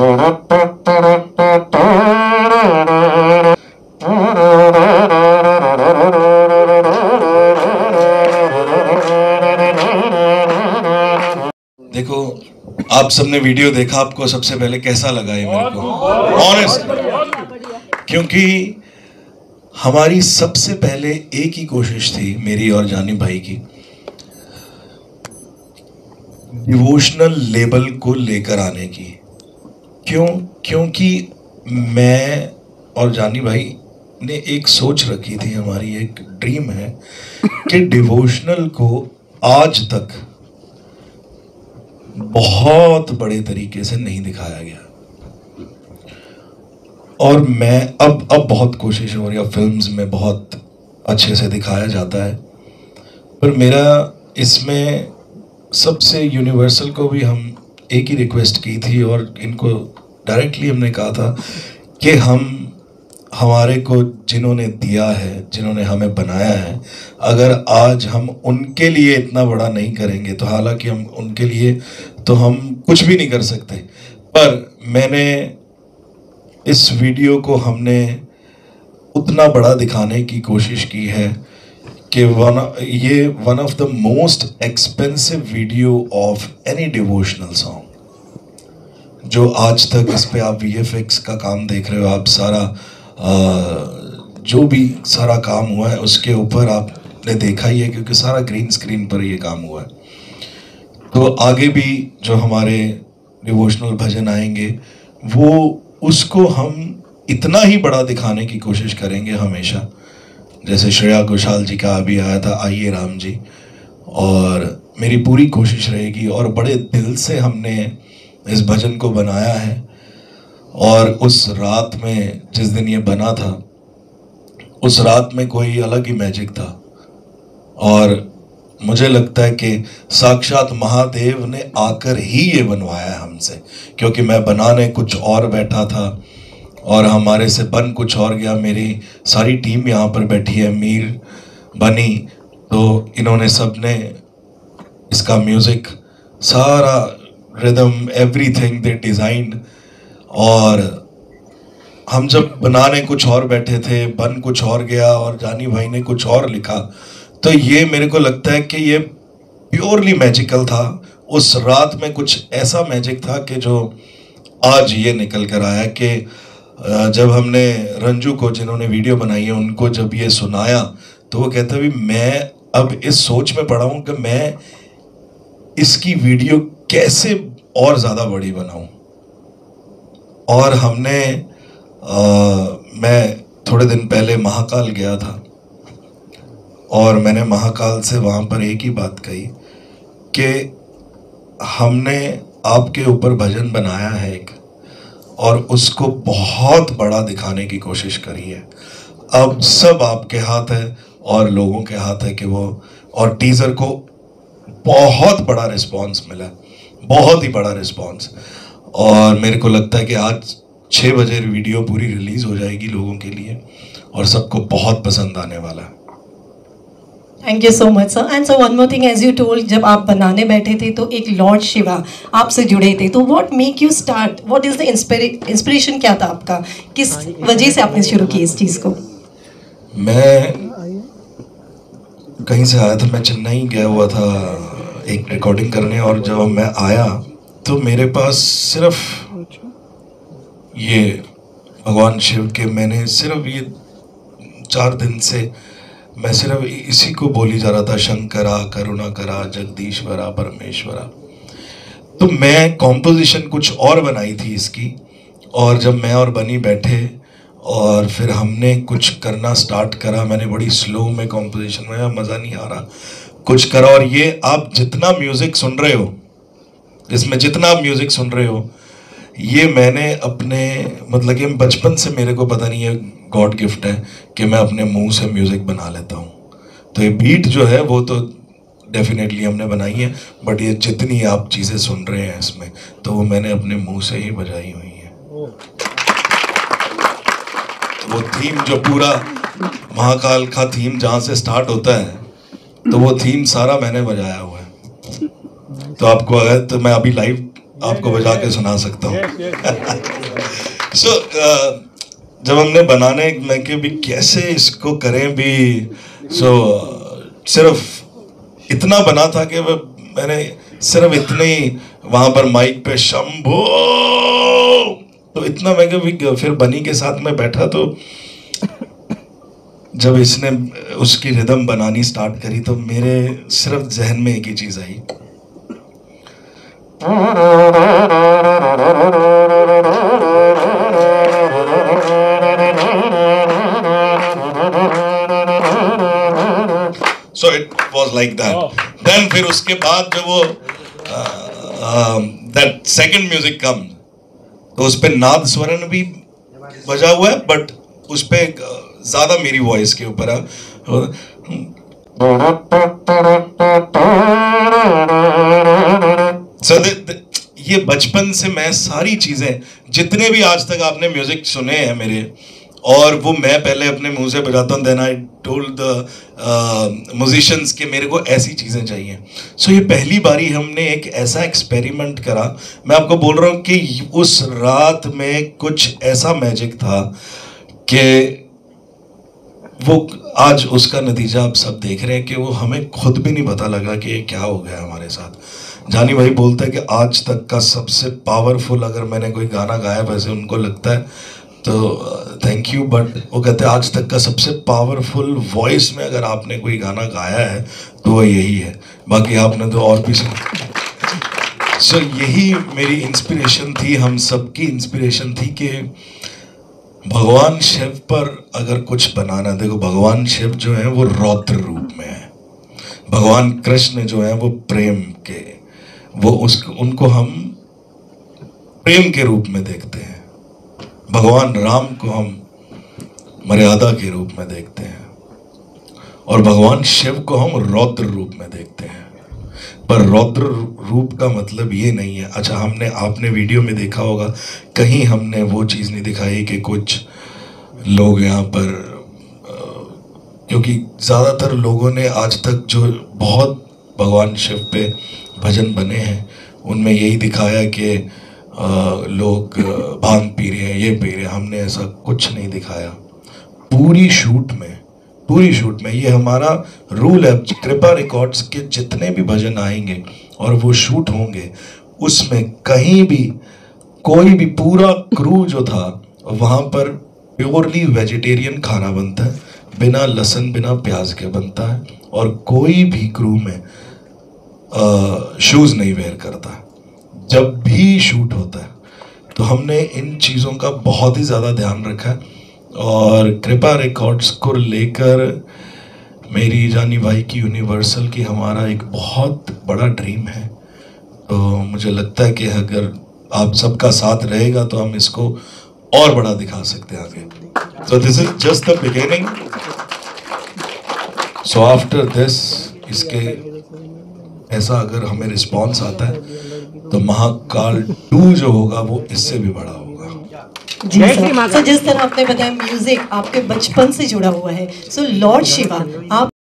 देखो, आप सबने वीडियो देखा, आपको सबसे पहले कैसा लगा ये मेरे को ऑनेस्ट? क्योंकि हमारी सबसे पहले एक ही कोशिश थी, मेरी और जानी भाई की, डिवोशनल लेबल को लेकर आने की। क्योंकि मैं और जानी भाई ने एक सोच रखी थी, हमारी एक ड्रीम है कि डिवोशनल को आज तक बहुत बड़े तरीके से नहीं दिखाया गया। और मैं अब बहुत कोशिश हो रही है, फिल्म्स में बहुत अच्छे से दिखाया जाता है, पर मेरा इसमें सबसे यूनिवर्सल को भी हम एक ही रिक्वेस्ट की थी और इनको डायरेक्टली हमने कहा था कि हमारे को जिन्होंने दिया है, जिन्होंने हमें बनाया है, अगर आज हम उनके लिए इतना बड़ा नहीं करेंगे तो, हालांकि हम उनके लिए तो हम कुछ भी नहीं कर सकते, पर मैंने इस वीडियो को हमने उतना बड़ा दिखाने की कोशिश की है कि ये one of the most expensive video of any devotional song, जो आज तक इस पे आप VFX का काम देख रहे हो, आप सारा जो भी सारा काम हुआ है उसके ऊपर आपने देखा ही है, क्योंकि सारा ग्रीन स्क्रीन पर ये काम हुआ है। तो आगे भी जो हमारे डिवोशनल भजन आएंगे वो उसको हम इतना ही बड़ा दिखाने की कोशिश करेंगे हमेशा। जैसे श्रेया घोषाल जी का अभी आया था आइए राम जी, और मेरी पूरी कोशिश रहेगी, और बड़े दिल से हमने इस भजन को बनाया है। और उस रात में जिस दिन ये बना था, उस रात में कोई अलग ही मैजिक था, और मुझे लगता है कि साक्षात महादेव ने आकर ही ये बनवाया हमसे, क्योंकि मैं बनाने कुछ और बैठा था और हमारे से बन कुछ और गया। मेरी सारी टीम यहाँ पर बैठी है, मीर बनी, तो इन्होंने सबने इसका म्यूज़िक, सारा रिदम, एवरीथिंग दे डिज़ाइंड, और हम जब बनाने कुछ और बैठे थे, बन कुछ और गया और जानी भाई ने कुछ और लिखा, तो ये मेरे को लगता है कि ये प्योरली मैजिकल था। उस रात में कुछ ऐसा मैजिक था कि जो आज ये निकल कर आया कि जब हमने रंजू को, जिन्होंने वीडियो बनाई है, उनको जब ये सुनाया तो वो कहता भी मैं अब इस सोच में पड़ा हूँ कि मैं इसकी वीडियो कैसे और ज़्यादा बड़ी बनाऊँ। और हमने मैं थोड़े दिन पहले महाकाल गया था और मैंने महाकाल से वहाँ पर एक ही बात कही कि हमने आपके ऊपर भजन बनाया है एक, और उसको बहुत बड़ा दिखाने की कोशिश करी है। अब सब आपके हाथ है और लोगों के हाथ है कि वो, और टीज़र को बहुत बड़ा रिस्पांस मिला, बहुत ही बड़ा रिस्पांस, और मेरे को लगता है कि आज 6 बजे वीडियो पूरी रिलीज हो जाएगी लोगों के लिए, और सबको बहुत पसंद आने वाला है। Thank you so much sir. And sir one more thing, as you told, जब आप बनाने बैठे थे तो एक लॉर्ड शिवा आपसे जुड़े थे, तो what make you start, what is the inspiration, क्या था आपका, किस वजह से आपने शुरू की इस चीज़ को? मैं कहीं से आया था, मैं चेन्नई गया हुआ था एक रिकॉर्डिंग करने, और जब मैं आया तो मेरे पास सिर्फ ये भगवान शिव के, मैंने सिर्फ ये 4 दिन से मैं सिर्फ इसी को बोली जा रहा था, शंकरा करुणा करा जगदीश्वरा परमेश्वरा। तो मैं कॉम्पोजिशन कुछ और बनाई थी इसकी, और जब मैं और बनी बैठे और फिर हमने कुछ करना स्टार्ट करा, मैंने बड़ी स्लो में कॉम्पोजिशन में, मज़ा नहीं आ रहा, कुछ करा। और ये आप जितना म्यूज़िक सुन रहे हो, इसमें जितना आप म्यूज़िक सुन रहे हो, ये मैंने अपने, मतलब कि बचपन से मेरे को पता नहीं है, गॉड गिफ्ट है कि मैं अपने मुंह से म्यूज़िक बना लेता हूँ। तो ये बीट जो है वो तो डेफिनेटली हमने बनाई है, बट ये जितनी आप चीज़ें सुन रहे हैं इसमें, तो वो मैंने अपने मुंह से ही बजाई हुई है। तो वो थीम जो पूरा महाकाल का थीम जहाँ से स्टार्ट होता है, तो वो थीम सारा मैंने बजाया हुआ है। तो आपको अगर, तो मैं अभी लाइव आपको बजा के सुना सकता हूँ। सो जब हमने बनाने में कि भी कैसे इसको करें भी, सिर्फ इतना बना था कि मैंने सिर्फ इतने ही वहां पर माइक पे शंभो, तो इतना मैं कि फिर बनी के साथ में बैठा, तो जब इसने उसकी रिदम बनानी स्टार्ट करी तो मेरे सिर्फ जहन में एक ही चीज आई, so it was like that. Then फिर उसके बाद जब वो that second music come, तो उस पे नाद स्वरण भी बजा हुआ है, बट उस पे ज्यादा मेरी वॉइस के ऊपर है। ये बचपन से मैं सारी चीजें, जितने भी आज तक आपने म्यूजिक सुने हैं मेरे, और वो मैं पहले अपने मुंह से बजाता हूँ, then I told the musicians कि मेरे को ऐसी चीज़ें चाहिए। सो ये पहली बारी हमने एक ऐसा एक्सपेरिमेंट करा। मैं आपको बोल रहा हूँ कि उस रात में कुछ ऐसा मैजिक था कि वो आज उसका नतीजा आप सब देख रहे हैं कि वो हमें खुद भी नहीं पता लगा कि ये क्या हो गया हमारे साथ। जानी भाई बोलते हैं कि आज तक का सबसे पावरफुल अगर मैंने कोई गाना गाया, वैसे उनको लगता है, तो थैंक यू, बट वो कहते हैं आज तक का सबसे पावरफुल वॉइस में अगर आपने कोई गाना गाया है तो वो यही है, बाकी आपने तो और भी सुना। सो यही मेरी इंस्पिरेशन थी, हम सबकी इंस्पिरेशन थी कि भगवान शिव पर अगर कुछ बनाना, देखो भगवान शिव जो है वो रौद्र रूप में है, भगवान कृष्ण जो है वो प्रेम के, वो उनको हम प्रेम के रूप में देखते हैं, भगवान राम को हम मर्यादा के रूप में देखते हैं, और भगवान शिव को हम रौद्र रूप में देखते हैं। पर रौद्र रूप का मतलब ये नहीं है, अच्छा आपने वीडियो में देखा होगा, कहीं हमने वो चीज़ नहीं दिखाई कि कुछ लोग यहाँ पर, क्योंकि ज़्यादातर लोगों ने आज तक जो बहुत भगवान शिव पे भजन बने हैं उनमें यही दिखाया कि लोग भांग पी रहे हैं, ये पी रहे हैं, हमने ऐसा कुछ नहीं दिखाया। पूरी शूट में ये हमारा रूल है, कृपा रिकॉर्ड्स के जितने भी भजन आएंगे और वो शूट होंगे, उसमें कहीं भी कोई भी, पूरा क्रू जो था वहाँ पर प्योरली वेजिटेरियन खाना बनता है, बिना लहसुन बिना प्याज के बनता है, और कोई भी क्रू में शूज़ नहीं वेयर करता जब भी शूट होता है। तो हमने इन चीज़ों का बहुत ही ज़्यादा ध्यान रखा है, और कृपा रिकॉर्ड्स को लेकर मेरी जानी भाई की यूनिवर्सल की हमारा एक बहुत बड़ा ड्रीम है। तो मुझे लगता है कि अगर आप सबका साथ रहेगा तो हम इसको और बड़ा दिखा सकते हैं आगे। So this is just the beginning. So after this, इसके ऐसा अगर हमें रिस्पॉन्स आता है तो महाकाल 2 जो होगा वो इससे भी बड़ा होगा। जी सर, जिस तरह आपने बताया म्यूजिक आपके बचपन से जुड़ा हुआ है, सो लॉर्ड शिवा आप